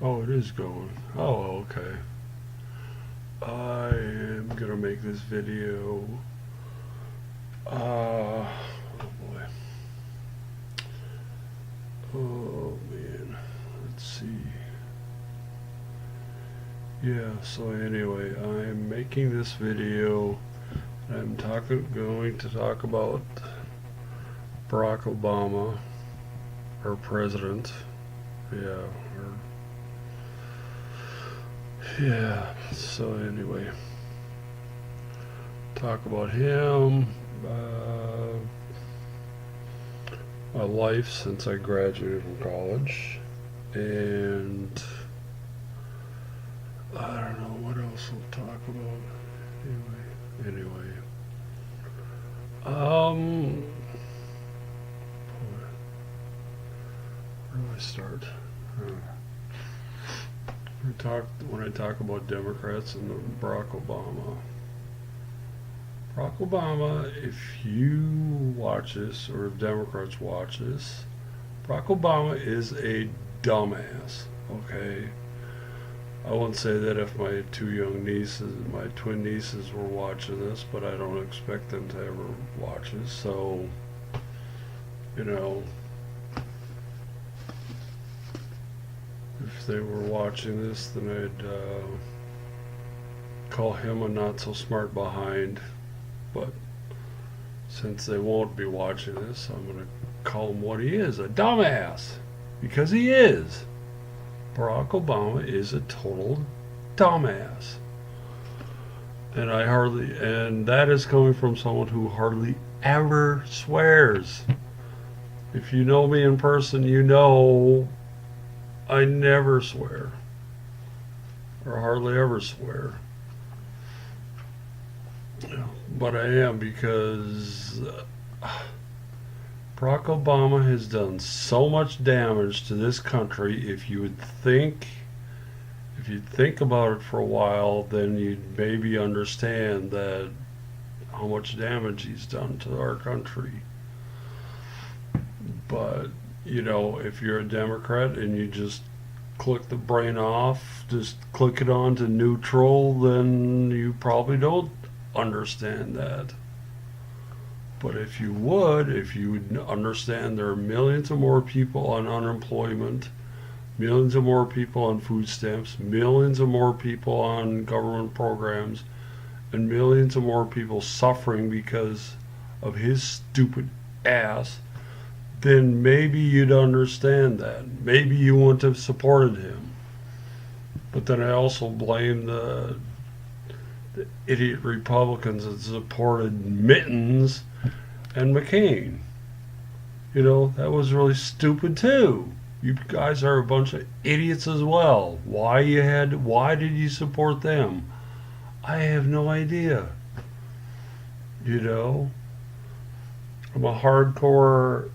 Oh, it is going. Oh, okay. I am gonna make this video. Oh boy. Oh man. Let's see. Yeah. So anyway, I'm making this video. Going to talk about Barack Obama, our president. Yeah. Yeah. So anyway, talk about him. Uh, my life since I graduated from college, and I don't know what else we'll talk about. Anyway, where do I start? Uh, when I talk about Democrats and Barack Obama. Barack Obama, if you watch this or if Democrats watch this, Barack Obama is a dumbass. Okay, I wouldn't say that if my two young nieces, my twin nieces, were watching this, but I don't expect them to ever watch this. So, you know, if they were watching this, then I'd call him a not so smart behind. But since they won't be watching this, I'm going to call him what he is, a dumbass. Because he is. Barack Obama is a total dumbass. And that is coming from someone who hardly ever swears. If you know me in person, you know I never swear. Or hardly ever swear. But I am because Barack Obama has done so much damage to this country. If you'd think about it for a while, then you'd maybe understand that how much damage he's done to our country. But if you're a Democrat and you just click the brain off, just click it on to neutral, then you probably don't understand that. But if you would understand there are millions of more people on unemployment, millions of more people on food stamps, millions of more people on government programs, and millions of more people suffering because of his stupid ass, then maybe you'd understand that. Maybe you wouldn't have supported him. But then I also blame the idiot Republicans that supported Mittens and McCain. That was really stupid too. You guys are a bunch of idiots as well. Why did you support them? I have no idea. I'm a hardcore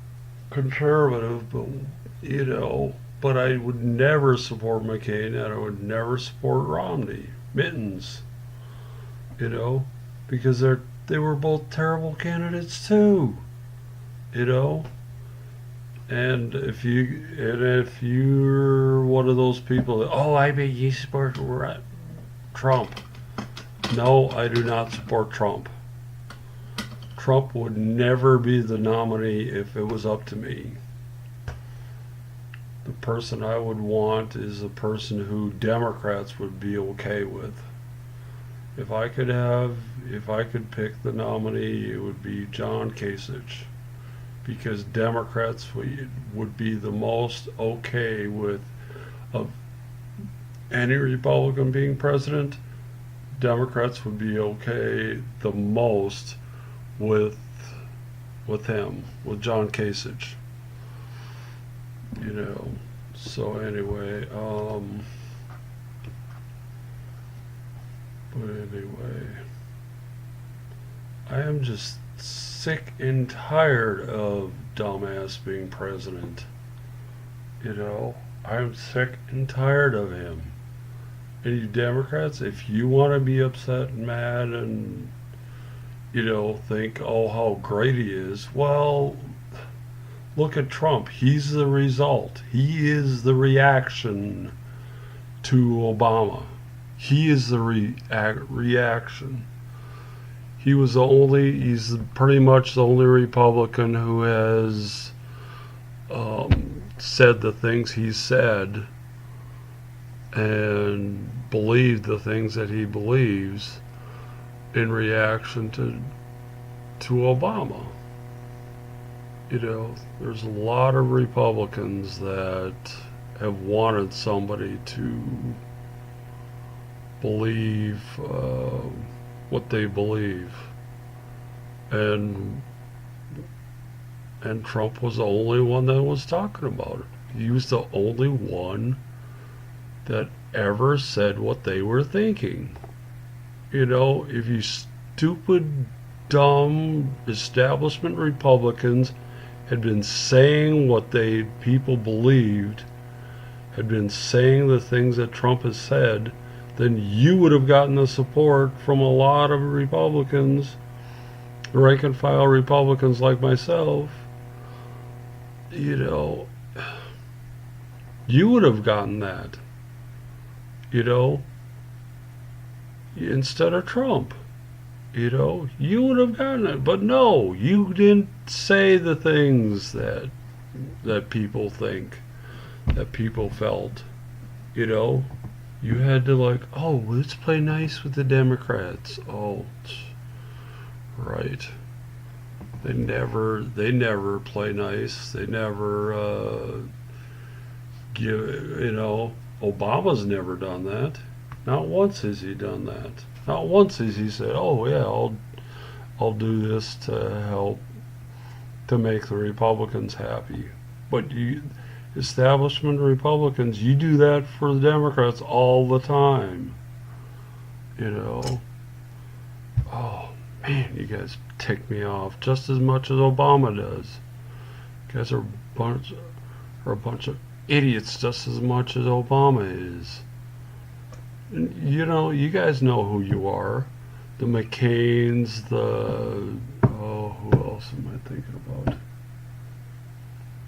conservative, but I would never support McCain and I would never support Romney, Mittens, because they were both terrible candidates too, you know. And if you're one of those people that, I bet you support Trump. No, I do not support Trump. Trump would never be the nominee if it was up to me. The person I would want is a person who Democrats would be okay with. If I could pick the nominee, it would be John Kasich, because Democrats would be the most okay with of any Republican being president. Democrats would be okay the most with him, with John Kasich. So anyway, I am just sick and tired of dumbass being president. I'm sick and tired of him. And you Democrats, if you want to be upset and mad and think, how great he is, well, look at Trump. He's the result. He is the reaction to Obama. He is the reaction. He's pretty much the only Republican who has said the things he said and believed the things that he believes in reaction to Obama. You know, there's a lot of Republicans that have wanted somebody to believe what they believe, and Trump was the only one that was talking about it. He was the only one that ever said what they were thinking. You know, if you stupid, dumb establishment Republicans had been saying what people believed, had been saying the things that Trump has said, then you would have gotten the support from a lot of Republicans, rank and file Republicans like myself. You know, you would have gotten that, you know, instead of Trump. You know, you would have gotten it. But no, you didn't say the things that people think, that people felt. You know, you had to like, oh, let's play nice with the Democrats. Oh, right. They never play nice. They never give. You know, Obama's never done that. Not once has he done that. Not once has he said, "Oh yeah, I'll do this to help to make the Republicans happy." But you, establishment Republicans, you do that for the Democrats all the time. You know. Oh man, you guys tick me off just as much as Obama does. You guys are a bunch of idiots just as much as Obama is. You know, you guys know who you are. The McCains, who else am I thinking about?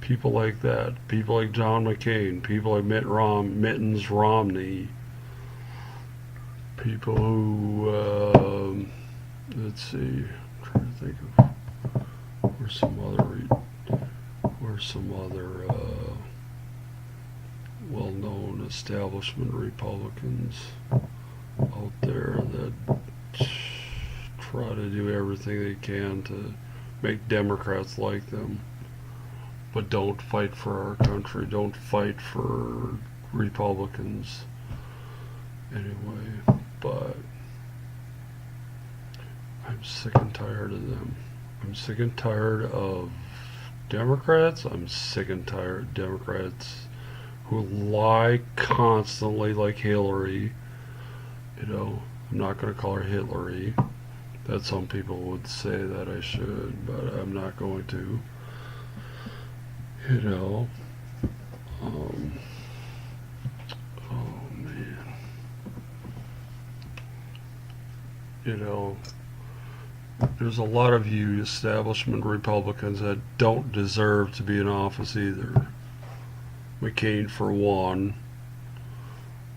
People like that. People like John McCain. People like Mittens Romney. People who, let's see, I'm trying to think of where's some other well-known establishment Republicans out there that try to do everything they can to make Democrats like them, but don't fight for our country, don't fight for Republicans anyway. But I'm sick and tired of them. I'm sick and tired of Democrats. I'm sick and tired of Democrats who lie constantly like Hillary. You know, I'm not going to call her Hillary. That some people would say that I should, but I'm not going to. You know, oh man. You know, there's a lot of you establishment Republicans that don't deserve to be in office either. McCain for one.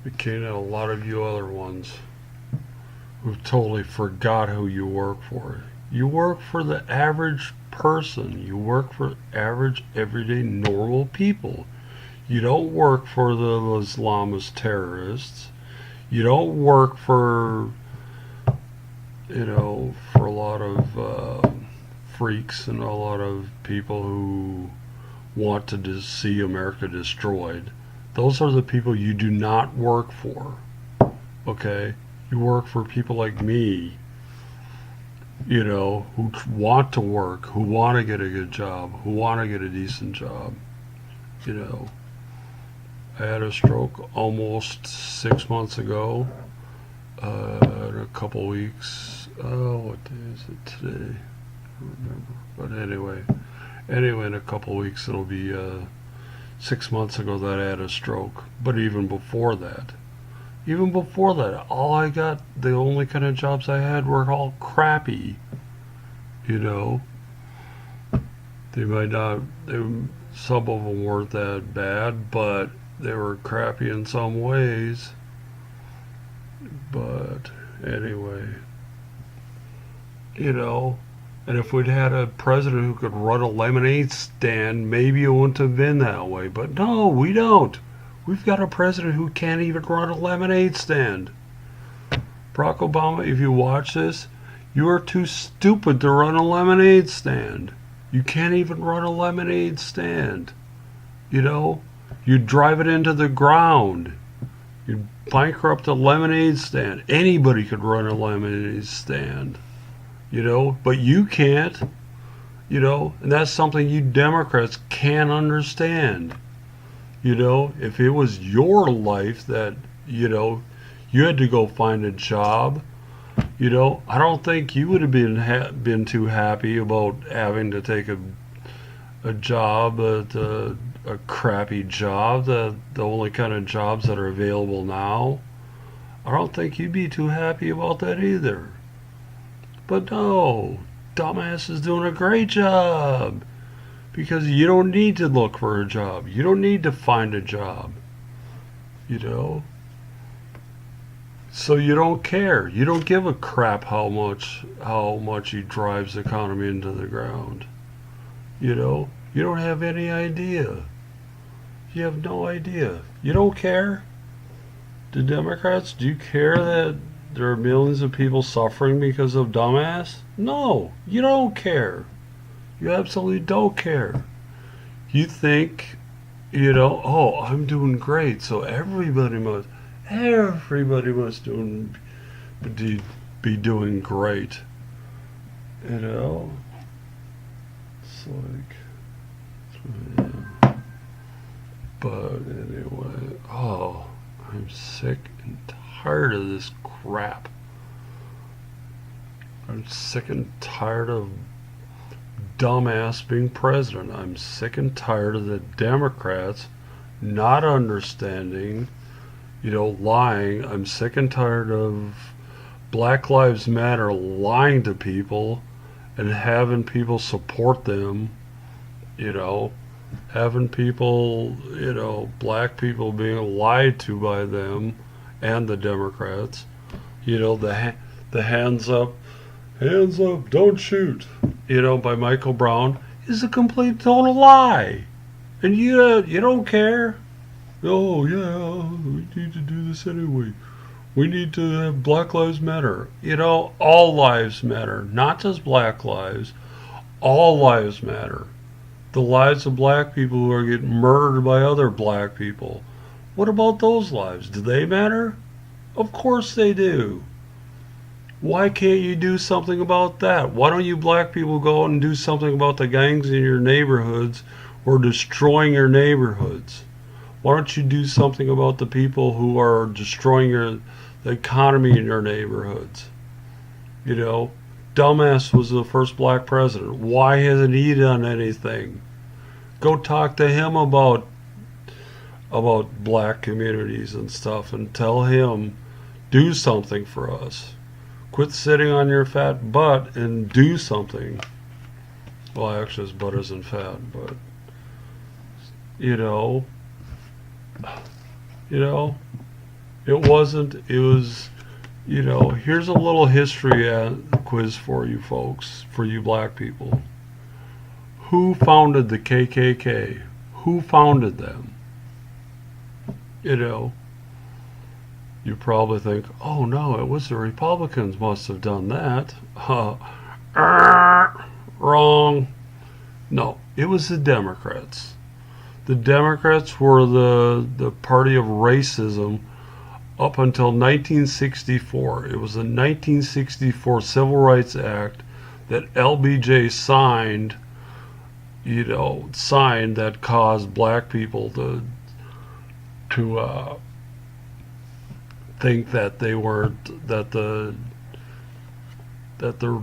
McCain and a lot of you other ones who totally forgot who you work for. You work for the average person. You work for average, everyday, normal people. You don't work for the Islamist terrorists. You don't work for, you know, for a lot of freaks and a lot of people who want to see America destroyed. Those are the people you do not work for. Okay? You work for people like me, you know, who want to work, who want to get a good job, who want to get a decent job. You know, I had a stroke almost 6 months ago. In a couple weeks. Oh, what day is it today? I don't remember. But anyway, in a couple weeks it'll be 6 months ago that I had a stroke. But even before that, the only kind of jobs I had were all crappy. You know, Some of them weren't that bad, but they were crappy in some ways. But anyway, you know, and if we'd had a president who could run a lemonade stand, maybe it wouldn't have been that way. But no, we don't. We've got a president who can't even run a lemonade stand. Barack Obama, if you watch this, you are too stupid to run a lemonade stand. You can't even run a lemonade stand. You know, you drive it into the ground. You bankrupt a lemonade stand. Anybody could run a lemonade stand. You know, but you can't. You know, and that's something you Democrats can't understand. You know, if it was your life that, you know, you had to go find a job, you know, I don't think you would have been too happy about having to take a job, a crappy job, the only kind of jobs that are available now. I don't think you'd be too happy about that either. But no, dumbass is doing a great job because you don't need to look for a job. You don't need to find a job. You know? So you don't care. You don't give a crap how much he drives the economy into the ground. You know? You don't have any idea. You have no idea. You don't care? The Democrats, do you care that there are millions of people suffering because of dumbass? No, you don't care. You absolutely don't care. You think, you know, oh, I'm doing great, so everybody must be doing great. You know? It's like, yeah. But anyway, oh, I'm sick and tired of this crap. I'm sick and tired of dumbass being president. I'm sick and tired of the Democrats not understanding, you know, lying. I'm sick and tired of Black Lives Matter lying to people and having people support them, you know, having people, you know, black people being lied to by them and the Democrats. You know, the hands up, don't shoot, you know, by Michael Brown is a complete total lie. And you don't care. Oh, yeah, we need to do this anyway. We need to have Black Lives Matter. You know, all lives matter, not just black lives. All lives matter. The lives of black people who are getting murdered by other black people. What about those lives? Do they matter? Of course they do. Why can't you do something about that? Why don't you black people go out and do something about the gangs in your neighborhoods or destroying your neighborhoods? Why don't you do something about the people who are destroying the economy in your neighborhoods? You know, dumbass was the first black president. Why hasn't he done anything? Go talk to him about black communities and stuff and tell him, do something for us. Quit sitting on your fat butt and do something. Well, actually his butt isn't fat, but you know, it was, you know, here's a little history quiz for you folks, for you black people. Who founded the KKK? Who founded them? You know, you probably think, oh no, it was the Republicans must have done that. Wrong. No, it was the Democrats. The Democrats were the party of racism up until 1964. It was the 1964 Civil Rights Act that LBJ signed, that caused black people to think that the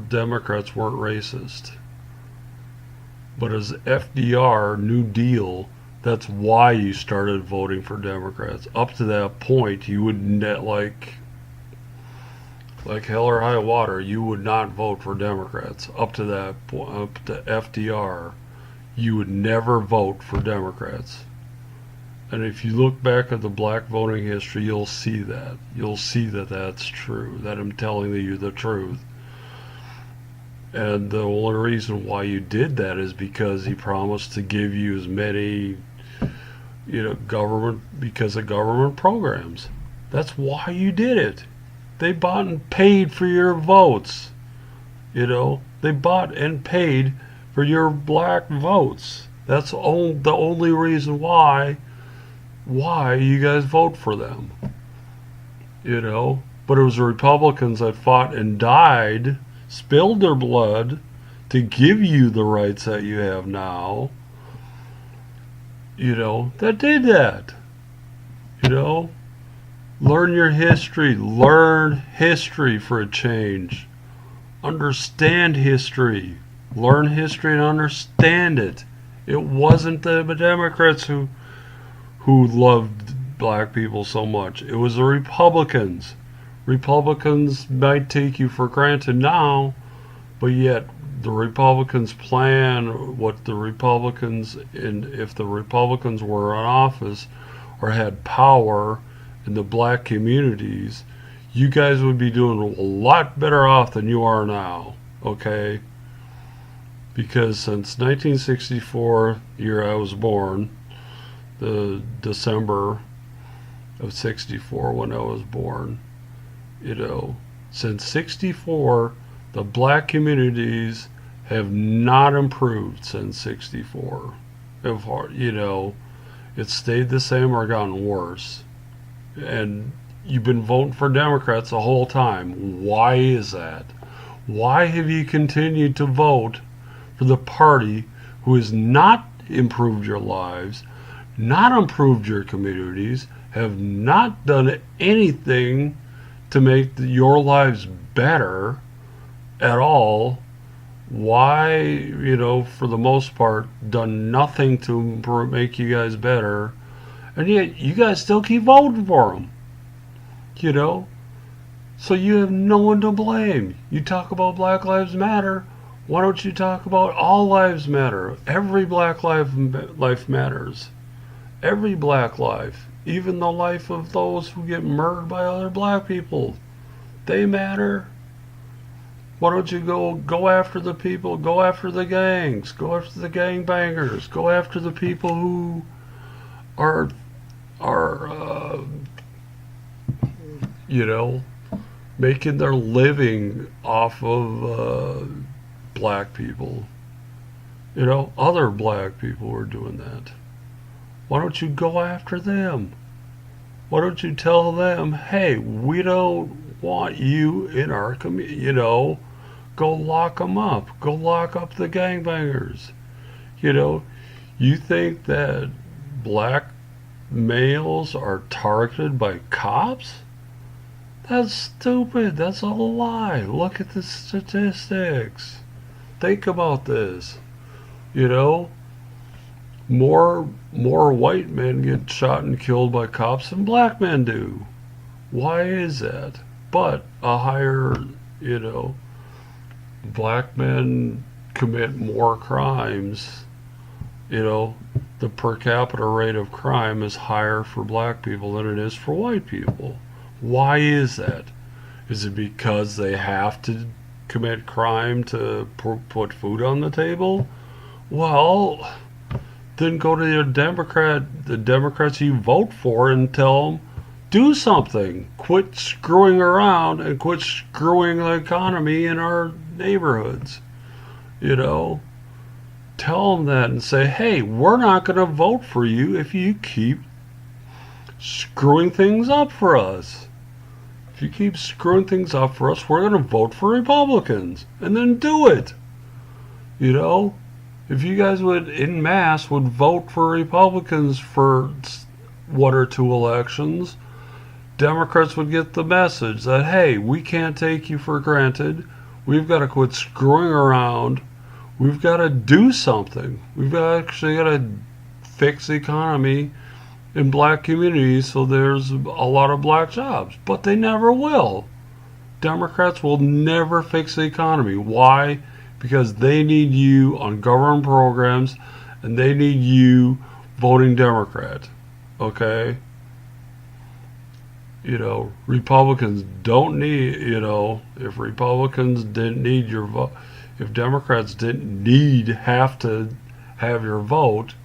Democrats weren't racist. But as FDR, New Deal, that's why you started voting for Democrats. Up to that point, you would like hell or high water, you would not vote for Democrats. Up to that point, up to FDR, you would never vote for Democrats. And if you look back at the black voting history, you'll see that. You'll see that that's true, that I'm telling you the truth. And the only reason why you did that is because he promised to give you as many, because of government programs. That's why you did it. They bought and paid for your votes. They bought and paid for your black votes. That's the only reason why you guys vote for them. But it was the Republicans that fought and died, spilled their blood to give you the rights that you have now, that did that. Learn your history. Learn history for a change. Understand history. Learn history and understand it. It wasn't the Democrats who loved black people so much. It was the Republicans. Republicans might take you for granted now, but yet the Republicans plan what the Republicans, and if the Republicans were in office or had power in the black communities, you guys would be doing a lot better off than you are now, okay? Because since 1964, the year I was born, the December of 64 when I was born, since 64, the black communities have not improved since 64. It's stayed the same or gotten worse. And you've been voting for Democrats the whole time. Why is that? Why have you continued to vote for the party who has not improved your lives, not improved your communities, have not done anything to make your lives better at all? Why, for the most part, done nothing to make you guys better, and yet you guys still keep voting for them, So you have no one to blame. You talk about Black Lives Matter. Why don't you talk about all lives matter? Every black life matters. Every black life. Even the life of those who get murdered by other black people. They matter. Why don't you go after the people, go after the gangs, go after the gangbangers, go after the people who are making their living off of black people. Other black people are doing that. Why don't you go after them? Why don't you tell them, hey, we don't want you in our community, go lock them up. Go lock up the gangbangers. You think that black males are targeted by cops? That's stupid. That's a lie. Look at the statistics. Think about this. More white men get shot and killed by cops than black men do. Why is that? But a higher, black men commit more crimes. The per capita rate of crime is higher for black people than it is for white people. Why is that? Is it because they have to commit crime to put food on the table? Well, then go to the Democrats you vote for, and tell them, do something. Quit screwing around and quit screwing the economy in our neighborhoods. Tell them that and say, hey, we're not going to vote for you if you keep screwing things up for us. If you keep screwing things up for us, we're going to vote for Republicans. And then do it. If you guys would, en masse, would vote for Republicans for one or two elections, Democrats would get the message that, hey, we can't take you for granted. We've got to quit screwing around. We've got to do something. We've actually got to fix the economy in black communities so there's a lot of black jobs. But they never will. Democrats will never fix the economy. Why? Because they need you on government programs and they need you voting Democrat. Okay? Republicans don't need, if Republicans didn't need your vote, if Democrats didn't have to have your vote,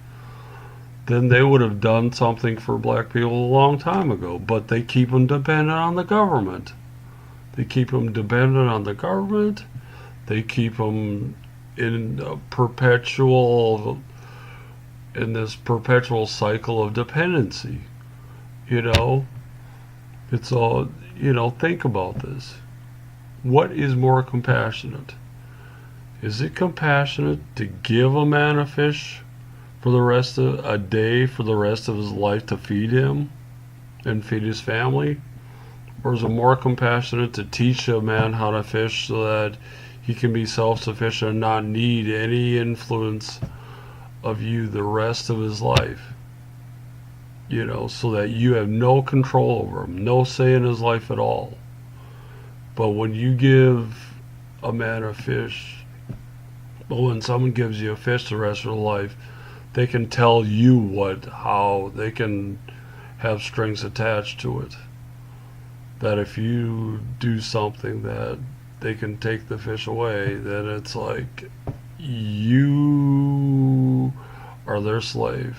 then they would have done something for black people a long time ago. But they keep them dependent on the government. They keep them dependent on the government. They keep them in this perpetual cycle of dependency. It's all, think about this. What is more compassionate? Is it compassionate to give a man a fish for the rest of a day for the rest of his life to feed him and feed his family? Or is it more compassionate to teach a man how to fish so that he can be self-sufficient and not need any influence of you the rest of his life? So that you have no control over him, no say in his life at all. But when you give a man a fish, when someone gives you a fish the rest of their life, they can tell you how they can have strings attached to it. That if you do something that they can take the fish away, then it's like you are their slave.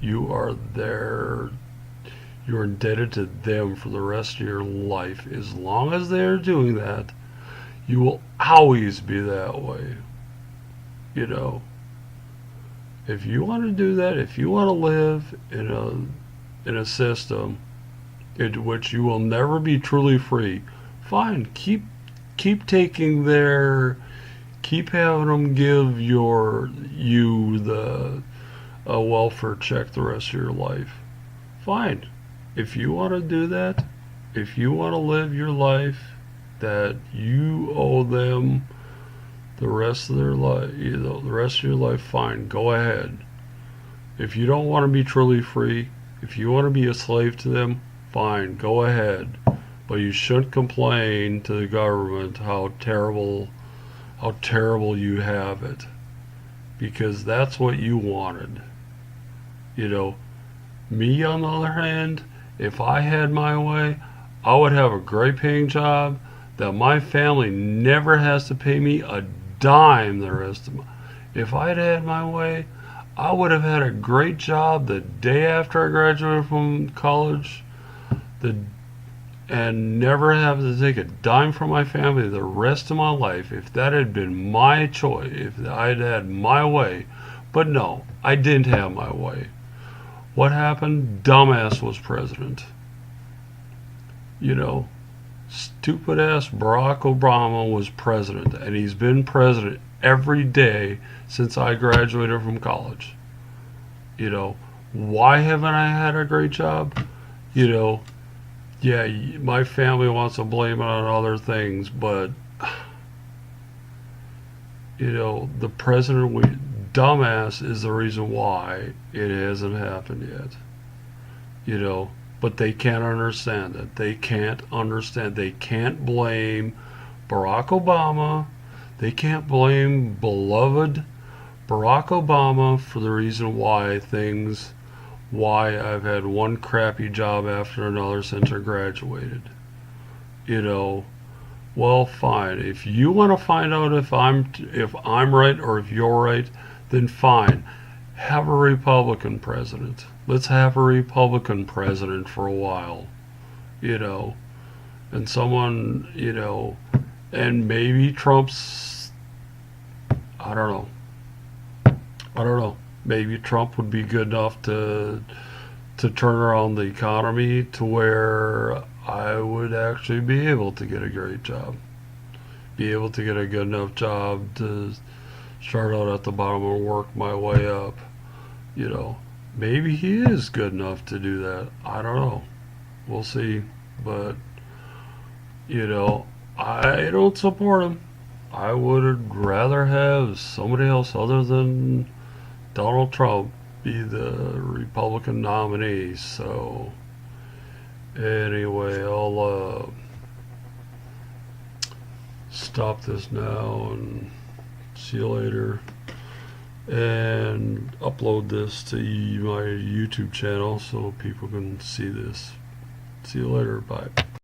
You're indebted to them for the rest of your life. As long as they're doing that, you will always be that way. If you want to do that, if you want to live in a system in which you will never be truly free, fine. Keep having them give you a welfare check the rest of your life. Fine. If you want to do that, if you want to live your life that you owe them the rest of their life, the rest of your life, fine, go ahead. If you don't want to be truly free, if you want to be a slave to them, fine, go ahead. But you shouldn't complain to the government how terrible you have it, because that's what you wanted. Me on the other hand, if I had my way, I would have a great paying job that my family never has to pay me a dime the rest of my. If I'd had my way, I would have had a great job the day after I graduated from college, and never have to take a dime from my family the rest of my life if that had been my choice, if I'd had my way. But no, I didn't have my way. What happened? Dumbass was president. Stupid ass Barack Obama was president, and he's been president every day since I graduated from college. Why haven't I had a great job? Yeah, my family wants to blame it on other things, but the president, dumbass, is the reason why it hasn't happened yet. But they can't understand it. They can't understand. They can't blame Barack Obama. They can't blame beloved Barack Obama for the reason why I've had one crappy job after another since I graduated. Well, fine. If you want to find out if I'm right or if you're right, then fine. Have a Republican president. Let's have a Republican president for a while. And someone, and maybe Trump's, I don't know. Maybe Trump would be good enough to turn around the economy to where I would actually be able to get a great job. Be able to get a good enough job to start out at the bottom and work my way up. Maybe he is good enough to do that. I don't know. We'll see. But, I don't support him. I would rather have somebody else other than Donald Trump be the Republican nominee. So, anyway, I'll stop this now and see you later. and upload this to my YouTube channel so people can see this. See you later. Bye.